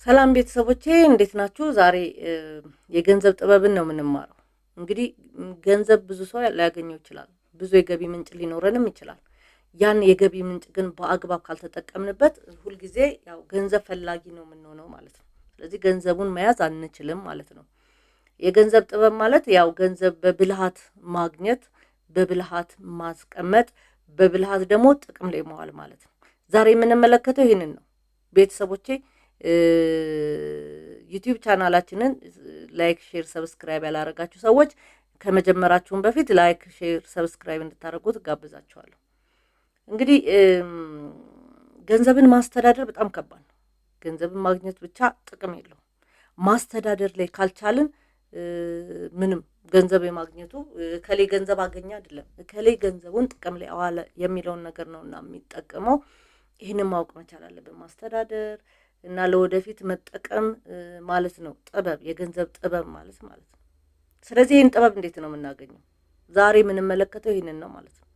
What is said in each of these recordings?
ሰላም ቤተሰቦቼ እንዴት ናችሁ? ዛሬ የገንዘብ ጥበብን ነው የምንማረው። እንግዲህ ገንዘብ ብዙ ሰው ሊያገኘው ይችላል። ብዙ የገቢ ምንጭ ሊኖረንም ይችላል። ያን የገቢ ምንጭ ግን በአግባብ ካልተጠቀምንበት ሁልጊዜ ያው ገንዘብ ፈላጊ ነው የምንሆነው ማለት ነው። ስለዚህ ገንዘቡን መያዝ አንችልም ማለት ነው። የገንዘብ ጥበብ ማለት ያው ገንዘብ በብልሃት ማግኘት፣ በብልሃት ማስቀመጥ፣ በብልሃት ደግሞ ጥቅም ላይ መዋል ማለት ነው። ዛሬ የምንመለከተው ይህንን ነው ቤተሰቦቼ። ዩቲዩብ ቻናላችንን ላይክ፣ ሼር፣ ሰብስክራይብ ያላረጋችሁ ሰዎች ከመጀመራችሁም በፊት ላይክ፣ ሼር፣ ሰብስክራይብ እንድታደርጉት ጋብዛችኋለሁ። እንግዲህ ገንዘብን ማስተዳደር በጣም ከባድ ነው። ገንዘብን ማግኘት ብቻ ጥቅም የለውም። ማስተዳደር ላይ ካልቻልን ምንም ገንዘብ የማግኘቱ ከሌ ገንዘብ አገኘ አይደለም፣ ከሌ ገንዘቡን ጥቅም ላይ አዋለ የሚለውን ነገር ነውና የሚጠቀመው። ይህንን ማወቅ መቻል አለብን። ማስተዳደር እና ለወደፊት መጠቀም ማለት ነው ጥበብ፣ የገንዘብ ጥበብ ማለት ነው። ስለዚህ ይህን ጥበብ እንዴት ነው የምናገኘው? ዛሬ የምንመለከተው ይህንን ነው ማለት ነው።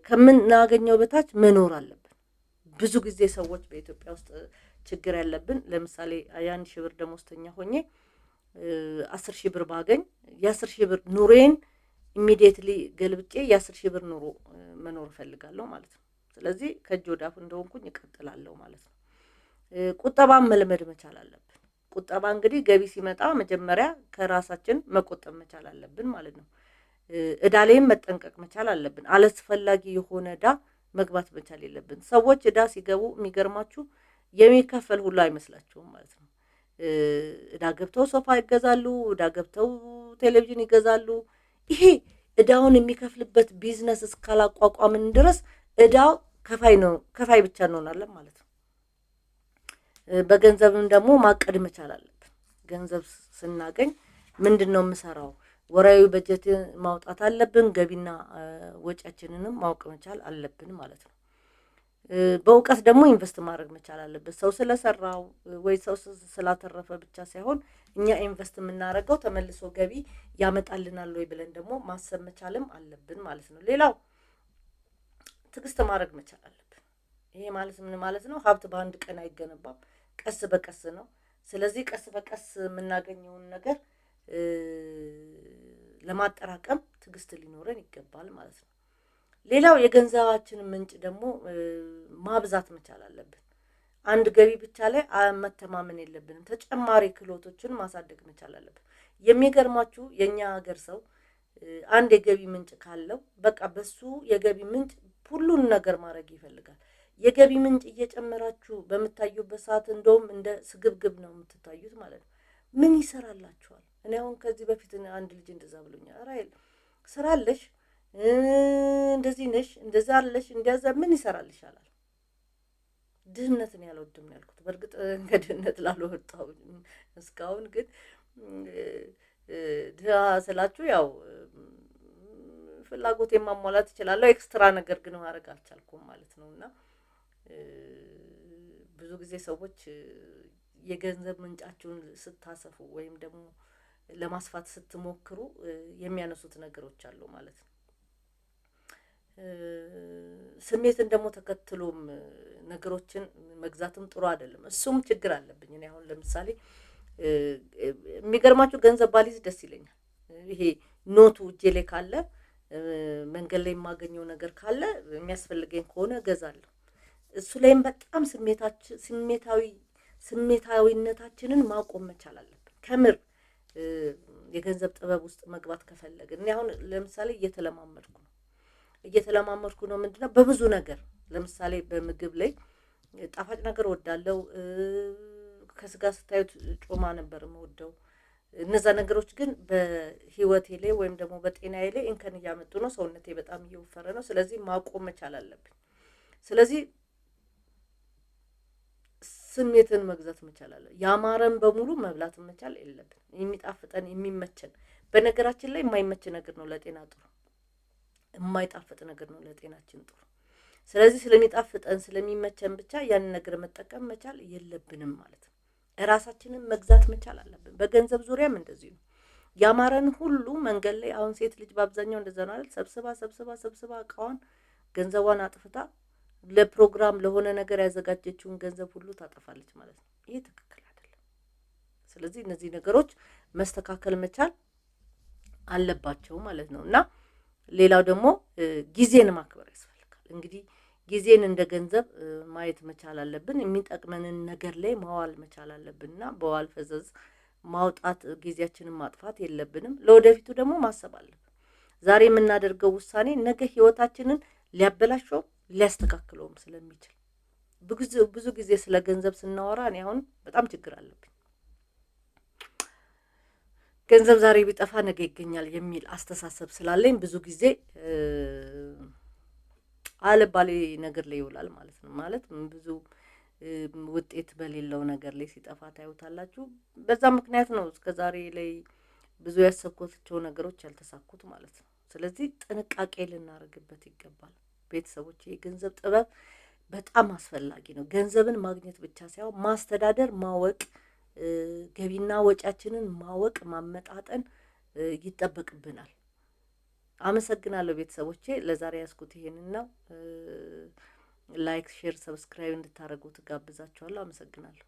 ከምናገኘው በታች መኖር አለብን። ብዙ ጊዜ ሰዎች በኢትዮጵያ ውስጥ ችግር ያለብን፣ ለምሳሌ የ1 ሺህ ብር ደሞዝተኛ ሆኜ 10 ሺህ ብር ባገኝ የ10 ሺህ ብር ኑሮዬን ኢሚዲየትሊ ገልብጬ የ10 ሺህ ብር ኑሮ መኖር እፈልጋለሁ ማለት ነው። ስለዚህ ከእጅ ወደ አፍ እንደሆንኩኝ እቀጥላለሁ ማለት ነው። ቁጠባን መልመድ መቻል አለብን። ቁጠባ እንግዲህ ገቢ ሲመጣ መጀመሪያ ከራሳችን መቆጠብ መቻል አለብን ማለት ነው። እዳ ላይም መጠንቀቅ መቻል አለብን። አላስፈላጊ የሆነ እዳ መግባት መቻል የለብን። ሰዎች እዳ ሲገቡ የሚገርማችሁ የሚከፈል ሁሉ አይመስላችሁም ማለት ነው። እዳ ገብተው ሶፋ ይገዛሉ፣ እዳ ገብተው ቴሌቪዥን ይገዛሉ። ይሄ እዳውን የሚከፍልበት ቢዝነስ እስካላቋቋምን ድረስ እዳው ከፋይ ብቻ እንሆናለን ማለት ነው። በገንዘብም ደግሞ ማቀድ መቻል አለብን። ገንዘብ ስናገኝ ምንድነው የምሰራው? ወራዊ በጀት ማውጣት አለብን። ገቢና ወጪያችንንም ማወቅ መቻል አለብን ማለት ነው። በእውቀት ደግሞ ኢንቨስት ማድረግ መቻል አለብን። ሰው ስለሰራው ወይ ሰው ስላተረፈ ብቻ ሳይሆን እኛ ኢንቨስት የምናደርገው ተመልሶ ገቢ ያመጣልናል ወይ ብለን ደግሞ ማሰብ መቻልም አለብን ማለት ነው። ሌላው ትዕግስት ማድረግ መቻል አለብን። ይሄ ማለት ምን ማለት ነው? ሀብት በአንድ ቀን አይገነባም፣ ቀስ በቀስ ነው። ስለዚህ ቀስ በቀስ የምናገኘውን ነገር ለማጠራቀም ትዕግስት ሊኖረን ይገባል ማለት ነው። ሌላው የገንዘባችንን ምንጭ ደግሞ ማብዛት መቻል አለብን። አንድ ገቢ ብቻ ላይ መተማመን የለብንም። ተጨማሪ ክህሎቶችን ማሳደግ መቻል አለብን። የሚገርማችሁ የኛ ሀገር ሰው አንድ የገቢ ምንጭ ካለው በቃ በሱ የገቢ ምንጭ ሁሉን ነገር ማድረግ ይፈልጋል። የገቢ ምንጭ እየጨመራችሁ በምታዩበት ሰዓት እንደውም እንደ ስግብግብ ነው የምትታዩት ማለት ነው። ምን ይሰራላችኋል? እኔ አሁን ከዚህ በፊት አንድ ልጅ እንደዛ ብሎኛል። ራይል ስራለሽ፣ እንደዚህ ነሽ፣ እንደዛ አለሽ፣ እንደዛ ምን ይሰራልሽ አላል። ድህነትን ያልወድም ነው ያልኩት። በእርግጥ ከድህነት ላልወጣው እስካሁን ግን ድሃ ስላችሁ ያው ፍላጎቴን ማሟላት እችላለሁ። ኤክስትራ ነገር ግን ማድረግ አልቻልኩም ማለት ነውና ብዙ ጊዜ ሰዎች የገንዘብ ምንጫችሁን ስታሰፉ ወይም ደግሞ ለማስፋት ስትሞክሩ የሚያነሱት ነገሮች አሉ ማለት ነው። ስሜትን ደግሞ ተከትሎም ነገሮችን መግዛትም ጥሩ አይደለም። እሱም ችግር አለብኝ። እኔ አሁን ለምሳሌ የሚገርማችሁ ገንዘብ ባሊዝ ደስ ይለኛል። ይሄ ኖቱ እጄ ላይ ካለ መንገድ ላይ የማገኘው ነገር ካለ የሚያስፈልገኝ ከሆነ እገዛለሁ። እሱ ላይም በጣም ስሜታዊነታችንን ማቆም መቻል አለብን። ከምር የገንዘብ ጥበብ ውስጥ መግባት ከፈለግን እኔ አሁን ለምሳሌ እየተለማመድኩ ነው ምንድነው በብዙ ነገር ለምሳሌ በምግብ ላይ ጣፋጭ ነገር ወዳለው ከስጋ ስታዩት ጮማ ነበር የምወደው። እነዛ ነገሮች ግን በህይወቴ ላይ ወይም ደግሞ በጤናዬ ላይ እንከን እያመጡ ነው። ሰውነቴ በጣም እየወፈረ ነው። ስለዚህ ማቆም መቻል አለብኝ። ስለዚህ ስሜትን መግዛት መቻል አለ። ያማረን በሙሉ መብላት መቻል የለብን። የሚጣፍጠን የሚመቸን፣ በነገራችን ላይ የማይመች ነገር ነው ለጤና ጥሩ፣ የማይጣፍጥ ነገር ነው ለጤናችን ጥሩ። ስለዚህ ስለሚጣፍጠን ስለሚመቸን ብቻ ያን ነገር መጠቀም መቻል የለብንም ማለት ነው። ራሳችንን መግዛት መቻል አለብን። በገንዘብ ዙሪያም እንደዚህ ነው። ያማረን ሁሉ መንገድ ላይ አሁን ሴት ልጅ በአብዛኛው እንደዛ ነው አይደል? ሰብስባ እቃዋን ገንዘቧን አጥፍታ ለፕሮግራም ለሆነ ነገር ያዘጋጀችውን ገንዘብ ሁሉ ታጠፋለች ማለት ነው። ይሄ ትክክል አይደለም። ስለዚህ እነዚህ ነገሮች መስተካከል መቻል አለባቸው ማለት ነው። እና ሌላው ደግሞ ጊዜን ማክበር ያስፈልጋል። እንግዲህ ጊዜን እንደ ገንዘብ ማየት መቻል አለብን። የሚጠቅመንን ነገር ላይ ማዋል መቻል አለብንና በዋል ፈዘዝ ማውጣት ጊዜያችንን ማጥፋት የለብንም። ለወደፊቱ ደግሞ ማሰብ አለብን። ዛሬ የምናደርገው ውሳኔ ነገ ህይወታችንን ሊያበላሸው ሊያስተካክለውም ስለሚችል ብዙ ጊዜ ስለ ገንዘብ ስናወራ እኔ አሁን በጣም ችግር አለብኝ። ገንዘብ ዛሬ ቢጠፋ ነገ ይገኛል የሚል አስተሳሰብ ስላለኝ ብዙ ጊዜ አልባሌ ነገር ላይ ይውላል ማለት ነው። ማለት ብዙ ውጤት በሌለው ነገር ላይ ሲጠፋ ታዩታላችሁ። በዛ ምክንያት ነው እስከዛሬ ላይ ብዙ ያሰብኳቸው ነገሮች ያልተሳኩት ማለት ነው። ስለዚህ ጥንቃቄ ልናደርግበት ይገባል ቤተሰቦች። የገንዘብ ጥበብ በጣም አስፈላጊ ነው። ገንዘብን ማግኘት ብቻ ሳይሆን ማስተዳደር ማወቅ፣ ገቢና ወጪያችንን ማወቅ ማመጣጠን ይጠበቅብናል። አመሰግናለሁ ቤተሰቦቼ። ለዛሬ ያስኩት ይሄንን ነው። ላይክ፣ ሼር፣ ሰብስክራይብ እንድታደርጉ ትጋብዛችኋለሁ። አመሰግናለሁ።